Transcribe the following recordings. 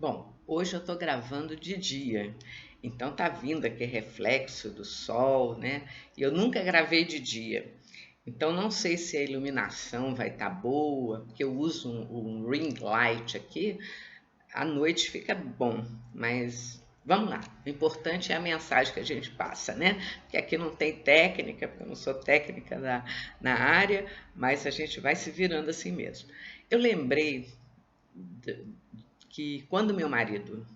Bom, hoje eu estou gravando de dia, então tá vindo aquele reflexo do sol, né? E eu nunca gravei de dia, então não sei se a iluminação vai estar boa, porque eu uso um ring light aqui, à noite fica bom, mas vamos lá. O importante é a mensagem que a gente passa, né? Porque aqui não tem técnica, porque eu não sou técnica na área, mas a gente vai se virando assim mesmo. Eu lembrei que quando meu marido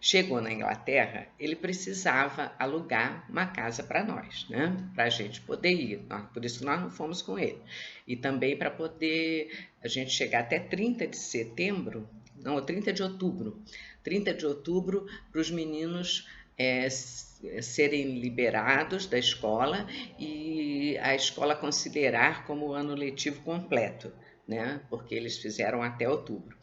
chegou na Inglaterra, ele precisava alugar uma casa para nós, né? Para a gente poder ir. Por isso nós não fomos com ele. E também para poder a gente chegar até 30 de setembro, não, 30 de outubro. 30 de outubro para os meninos serem liberados da escola e a escola considerar como ano letivo completo, né? Porque eles fizeram até outubro.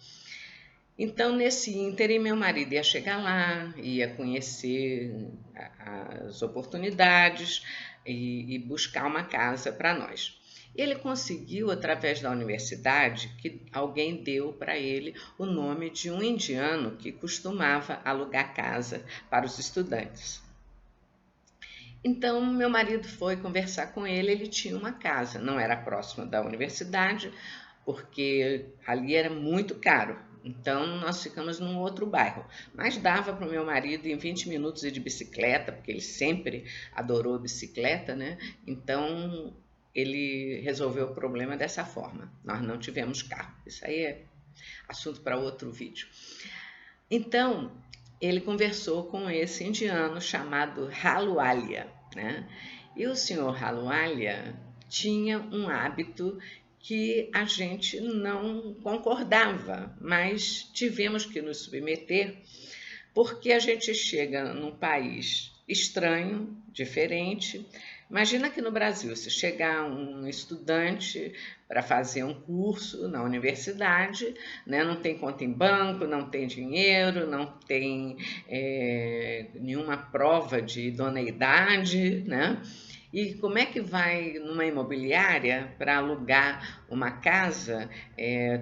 Então, nesse ínterim, meu marido ia chegar lá, ia conhecer as oportunidades e buscar uma casa para nós. Ele conseguiu, através da universidade, que alguém deu para ele o nome de um indiano que costumava alugar casa para os estudantes. Então, meu marido foi conversar com ele, ele tinha uma casa, não era próxima da universidade, porque ali era muito caro. Então, nós ficamos num outro bairro. Mas dava para o meu marido em 20 minutos ir de bicicleta, porque ele sempre adorou bicicleta, né? Então, ele resolveu o problema dessa forma. Nós não tivemos carro. Isso aí é assunto para outro vídeo. Então, ele conversou com esse indiano chamado Halualia, né? E o senhor Halualia tinha um hábito que a gente não concordava, mas tivemos que nos submeter, porque a gente chega num país estranho, diferente. Imagina que no Brasil, se chegar um estudante para fazer um curso na universidade, né, não tem conta em banco, não tem dinheiro, não tem nenhuma prova de idoneidade, né? E como é que vai numa imobiliária para alugar uma casa?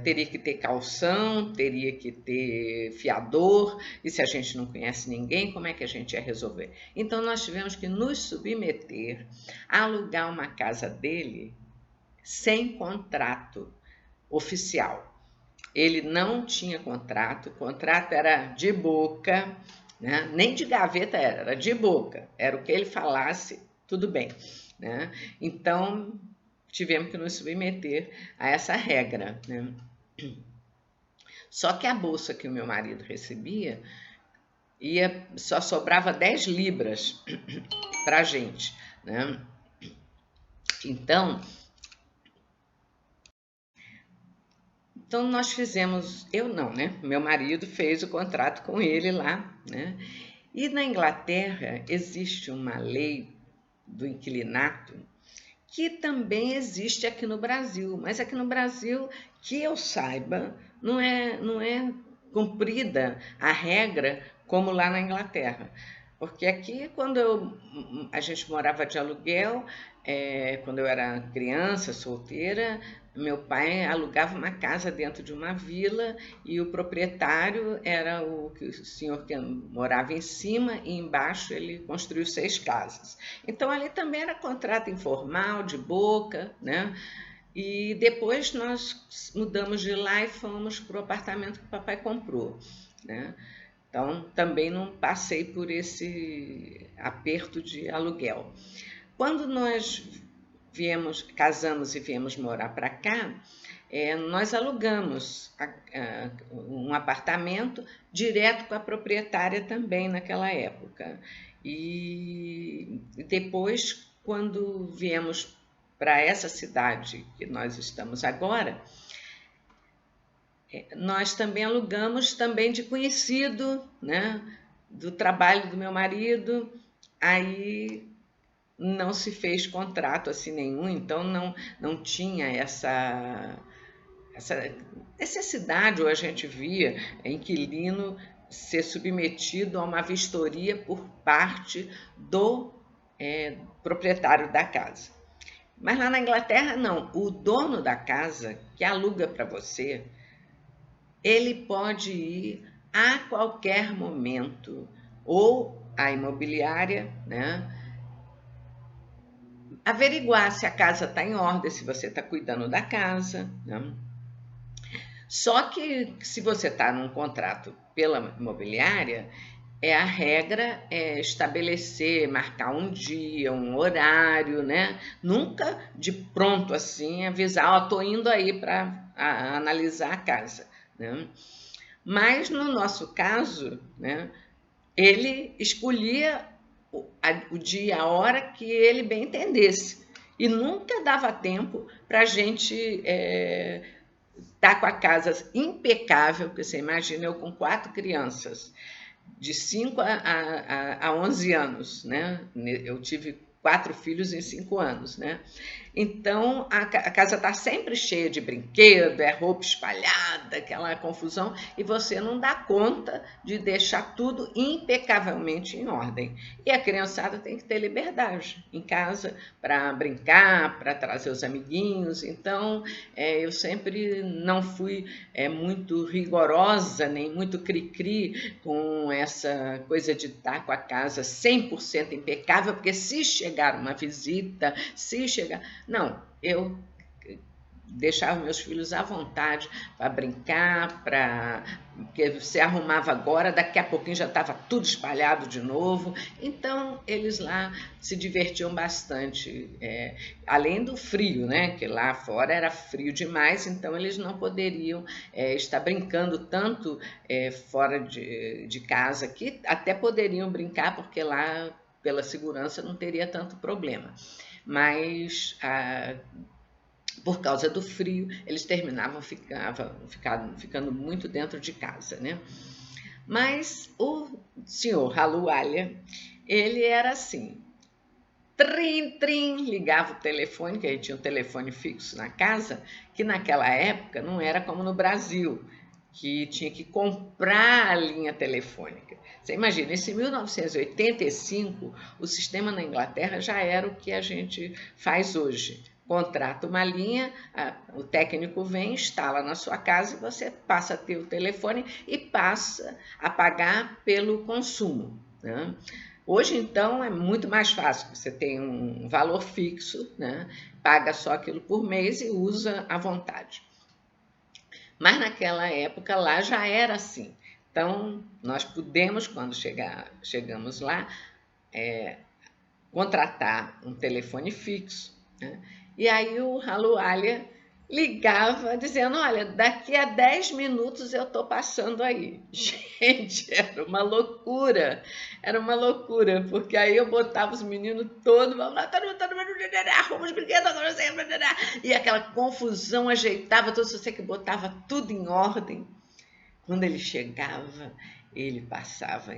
Teria que ter calção, teria que ter fiador, e se a gente não conhece ninguém, como é que a gente ia resolver? Então nós tivemos que nos submeter a alugar uma casa dele sem contrato oficial. Ele não tinha contrato, o contrato era de boca, né? Nem de gaveta era de boca, era o que ele falasse, tudo bem, né? Então tivemos que nos submeter a essa regra, né? Só que a bolsa que o meu marido recebia só sobrava 10 libras para a gente, né? Então nós fizemos, eu não, né? Meu marido fez o contrato com ele lá, né? E na Inglaterra existe uma lei do inquilinato que também existe aqui no Brasil, mas aqui no Brasil, que eu saiba, não é cumprida a regra como lá na Inglaterra. Porque aqui, quando a gente morava de aluguel, quando eu era criança, solteira, meu pai alugava uma casa dentro de uma vila e o proprietário era o senhor que morava em cima e embaixo ele construiu 6 casas. Então ali também era contrato informal, de boca, né? E depois nós mudamos de lá e fomos para o apartamento que o papai comprou, né? Então também não passei por esse aperto de aluguel. Quando nós casamos e viemos morar para cá, nós alugamos um apartamento direto com a proprietária também naquela época. E depois, quando viemos para essa cidade que nós estamos agora, nós também alugamos também de conhecido, né, do trabalho do meu marido. Aí não se fez contrato assim nenhum, então não tinha essa necessidade, ou a gente via inquilino ser submetido a uma vistoria por parte do proprietário da casa. Mas lá na Inglaterra, não. O dono da casa, que aluga para você, ele pode ir a qualquer momento, ou a imobiliária, né, averiguar se a casa está em ordem, se você está cuidando da casa, né? Só que se você está num contrato pela imobiliária, a regra é estabelecer, marcar um dia, um horário, né? Nunca de pronto assim avisar, ó, tô indo aí para analisar a casa, né? Mas no nosso caso, né, ele escolhia o dia, a hora que ele bem entendesse. E nunca dava tempo para a gente estar com a casa impecável, porque você imagina eu com 4 crianças, de 5 a 11 anos, né? Eu tive 4 filhos em 5 anos, né? Então a casa está sempre cheia de brinquedo, roupa espalhada, aquela confusão, e você não dá conta de deixar tudo impecavelmente em ordem. E a criançada tem que ter liberdade em casa para brincar, para trazer os amiguinhos. Então eu sempre não fui muito rigorosa, nem muito cri-cri com essa coisa de estar com a casa 100% impecável, porque se chegar uma visita, se chegar... Não, eu deixava meus filhos à vontade para brincar, porque você arrumava agora, daqui a pouquinho já estava tudo espalhado de novo. Então eles lá se divertiam bastante, além do frio, né? Que lá fora era frio demais, então eles não poderiam estar brincando tanto fora de casa, que até poderiam brincar, porque lá pela segurança não teria tanto problema. Mas por causa do frio, eles terminavam ficando muito dentro de casa, né? Mas o senhor Halualha, ele era assim, trim, trim, ligava o telefone, que a gente tinha um telefone fixo na casa, que naquela época não era como no Brasil, que tinha que comprar a linha telefônica. Você imagina, em 1985, o sistema na Inglaterra já era o que a gente faz hoje. Contrata uma linha, o técnico vem, instala na sua casa e você passa a ter o telefone e passa a pagar pelo consumo, né? Hoje, então, é muito mais fácil. Você tem um valor fixo, né? Paga só aquilo por mês e usa à vontade. Mas naquela época lá já era assim. Então, nós pudemos, quando chegamos lá, contratar um telefone fixo, né? E aí o Halualha ligava dizendo, olha, daqui a 10 minutos eu estou passando aí. Gente, era uma loucura, porque aí eu botava os meninos todos, vamos lá, arruma os brinquedos, e aquela confusão, ajeitava tudo, você que botava tudo em ordem. Quando ele chegava, ele passava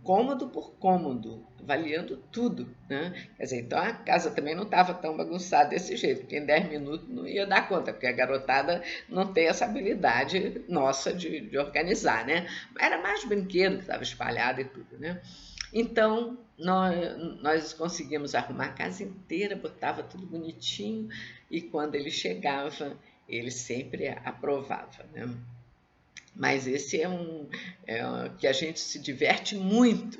cômodo por cômodo, avaliando tudo, né? Quer dizer, então a casa também não estava tão bagunçada desse jeito, porque em 10 minutos não ia dar conta, porque a garotada não tem essa habilidade nossa de organizar, né? Era mais brinquedo que estava espalhado e tudo, né? Então, nós conseguimos arrumar a casa inteira, botava tudo bonitinho, e quando ele chegava, ele sempre aprovava, né? Mas esse que a gente se diverte muito.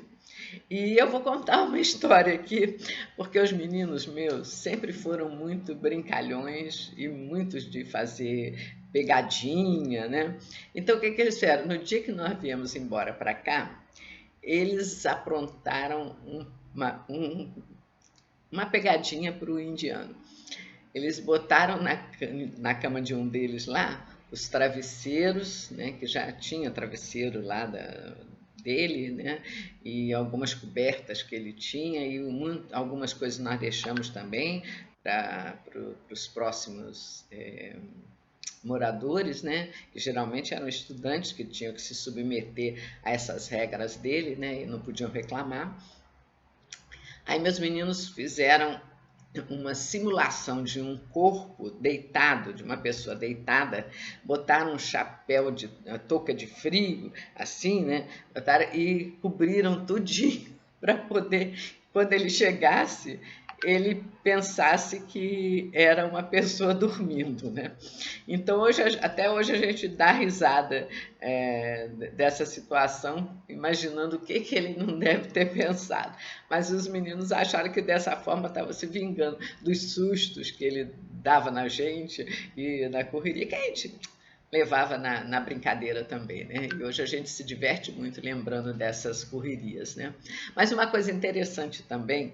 E eu vou contar uma história aqui, porque os meninos meus sempre foram muito brincalhões e muitos de fazer pegadinha, né? Então, o que eles fizeram? No dia que nós viemos embora para cá, eles aprontaram uma pegadinha para o indiano. Eles botaram na cama de um deles lá os travesseiros, né, que já tinha travesseiro lá dele, né, e algumas cobertas que ele tinha, e algumas coisas nós deixamos também para os próximos moradores, né, que geralmente eram estudantes que tinham que se submeter a essas regras dele, né, e não podiam reclamar. Aí meus meninos fizeram uma simulação de um corpo deitado, de uma pessoa deitada, botaram um chapéu de touca de frio, assim, né? Botaram, e cobriram tudinho para poder, quando ele chegasse, ele pensasse que era uma pessoa dormindo, né? Então, até hoje a gente dá risada dessa situação, imaginando o que ele não deve ter pensado. Mas os meninos acharam que dessa forma estava se vingando dos sustos que ele dava na gente e na correria, que a gente levava na brincadeira também, né? E hoje a gente se diverte muito lembrando dessas correrias, né? Mas uma coisa interessante também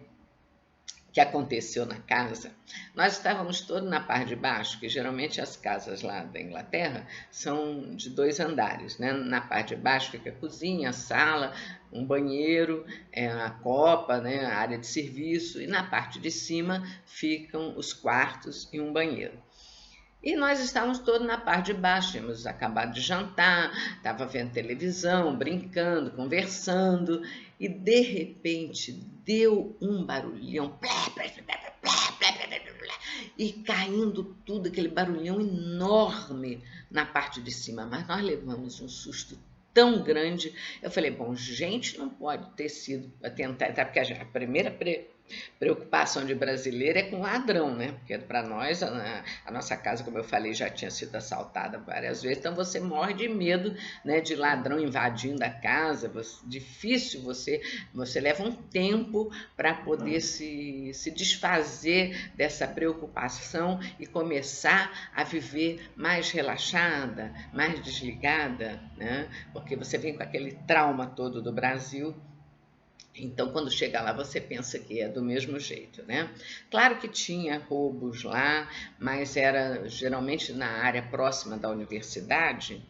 que aconteceu na casa, nós estávamos todos na parte de baixo, que geralmente as casas lá da Inglaterra são de 2 andares, né? Na parte de baixo fica a cozinha, a sala, um banheiro, a copa, né? A área de serviço, e na parte de cima ficam os quartos e um banheiro. E nós estávamos todos na parte de baixo, tínhamos acabado de jantar, estava vendo televisão, brincando, conversando, e de repente deu um barulhão, e caindo tudo, aquele barulhão enorme na parte de cima. Mas nós levamos um susto tão grande. Eu falei, bom, gente, não pode ter sido para tentar, porque a primeira preocupação de brasileiro é com ladrão, né? Porque para nós, a nossa casa, como eu falei, já tinha sido assaltada várias vezes, então você morre de medo, né, de ladrão invadindo a casa, difícil, você leva um tempo para poder se desfazer dessa preocupação e começar a viver mais relaxada, mais desligada, né? Porque você vem com aquele trauma todo do Brasil. Então, quando chega lá, você pensa que é do mesmo jeito, né? Claro que tinha roubos lá, mas era geralmente na área próxima da universidade,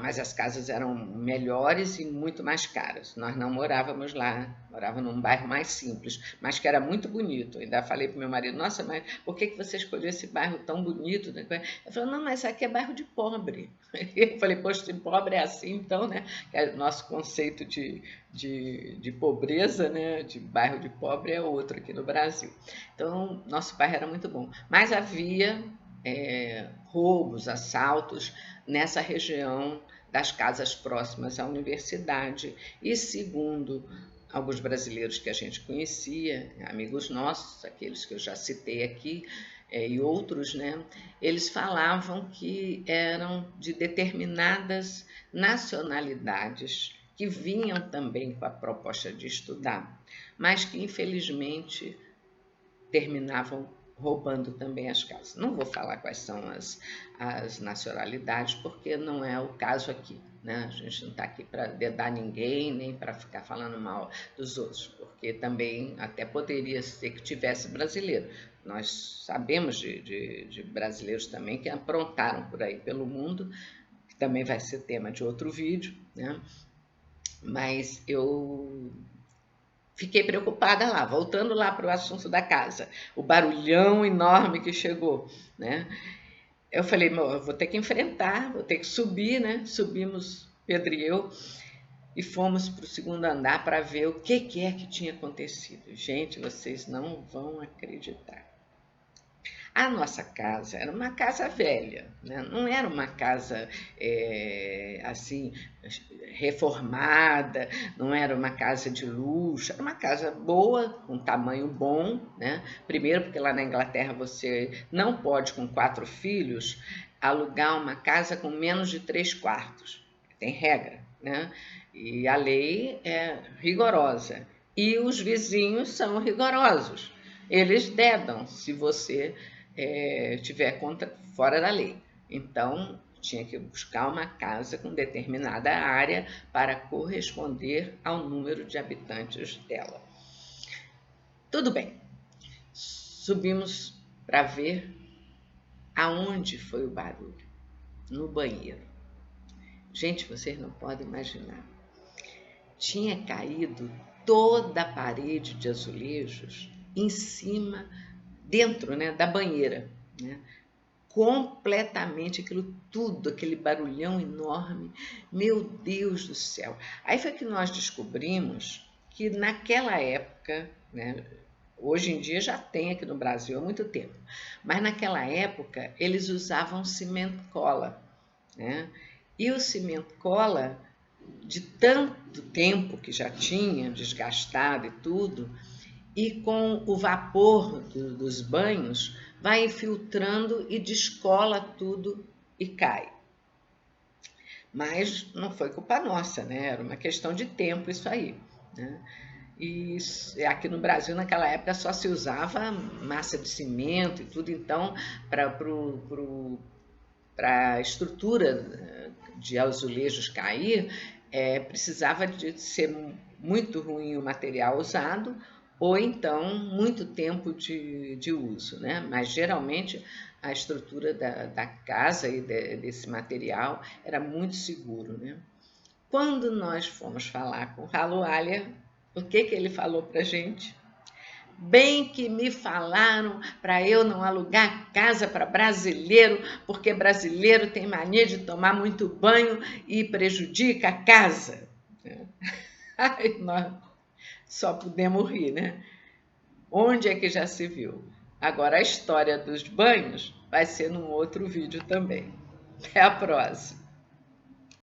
mas as casas eram melhores e muito mais caras. Nós não morávamos lá, morávamos num bairro mais simples, mas que era muito bonito. Ainda falei para o meu marido, nossa, mas por que você escolheu esse bairro tão bonito? Ele falou, não, mas aqui é bairro de pobre. Eu falei, poxa, se pobre é assim, então, né? É, nosso conceito de pobreza, né? De bairro de pobre é outro aqui no Brasil. Então, nosso bairro era muito bom. Mas havia roubos, assaltos nessa região das casas próximas à universidade. E segundo alguns brasileiros que a gente conhecia, amigos nossos, aqueles que eu já citei aqui, e outros, né? Eles falavam que eram de determinadas nacionalidades que vinham também com a proposta de estudar, mas que infelizmente terminavam roubando também as casas. Não vou falar quais são as nacionalidades, porque não é o caso aqui, né? A gente não está aqui para dedar ninguém, nem para ficar falando mal dos outros, porque também até poderia ser que tivesse brasileiro. Nós sabemos de brasileiros também que aprontaram por aí pelo mundo, que também vai ser tema de outro vídeo, né? Mas eu fiquei preocupada lá, voltando lá para o assunto da casa, o barulhão enorme que chegou, né? Eu falei, eu vou ter que enfrentar, vou ter que subir, né? Subimos, Pedro e eu, e fomos para o segundo andar para ver o que é que tinha acontecido. Gente, vocês não vão acreditar. A nossa casa era uma casa velha, né? Não era uma casa assim reformada, não era uma casa de luxo, era uma casa boa, com tamanho bom, né? Primeiro porque lá na Inglaterra você não pode, com 4 filhos, alugar uma casa com menos de 3 quartos. Tem regra, né? E a lei é rigorosa. E os vizinhos são rigorosos. Eles dedam se você estiver fora da lei. Então, tinha que buscar uma casa com determinada área para corresponder ao número de habitantes dela. Tudo bem. Subimos para ver aonde foi o barulho. No banheiro. Gente, vocês não podem imaginar. Tinha caído toda a parede de azulejos em cima, dentro, né, da banheira, né? Completamente aquilo tudo, aquele barulhão enorme. Meu Deus do céu! Aí foi que nós descobrimos que naquela época, né, hoje em dia já tem aqui no Brasil há muito tempo, mas naquela época eles usavam cimento cola, né? E o cimento cola, de tanto tempo que já tinha desgastado e tudo, e com o vapor dos banhos vai infiltrando e descola tudo e cai. Mas não foi culpa nossa, né? Era uma questão de tempo isso aí, né? E aqui no Brasil, naquela época, só se usava massa de cimento e tudo, então, para a estrutura de azulejos cair, precisava de ser muito ruim o material usado, ou então muito tempo de uso, né? Mas geralmente a estrutura da casa e desse material era muito seguro, né? Quando nós fomos falar com o Ralo Alha, o que ele falou para a gente? Bem que me falaram para eu não alugar casa para brasileiro, porque brasileiro tem mania de tomar muito banho e prejudica a casa. Ai, nós só podemos rir, né? Onde é que já se viu? Agora, a história dos banhos vai ser num outro vídeo também. Até a próxima!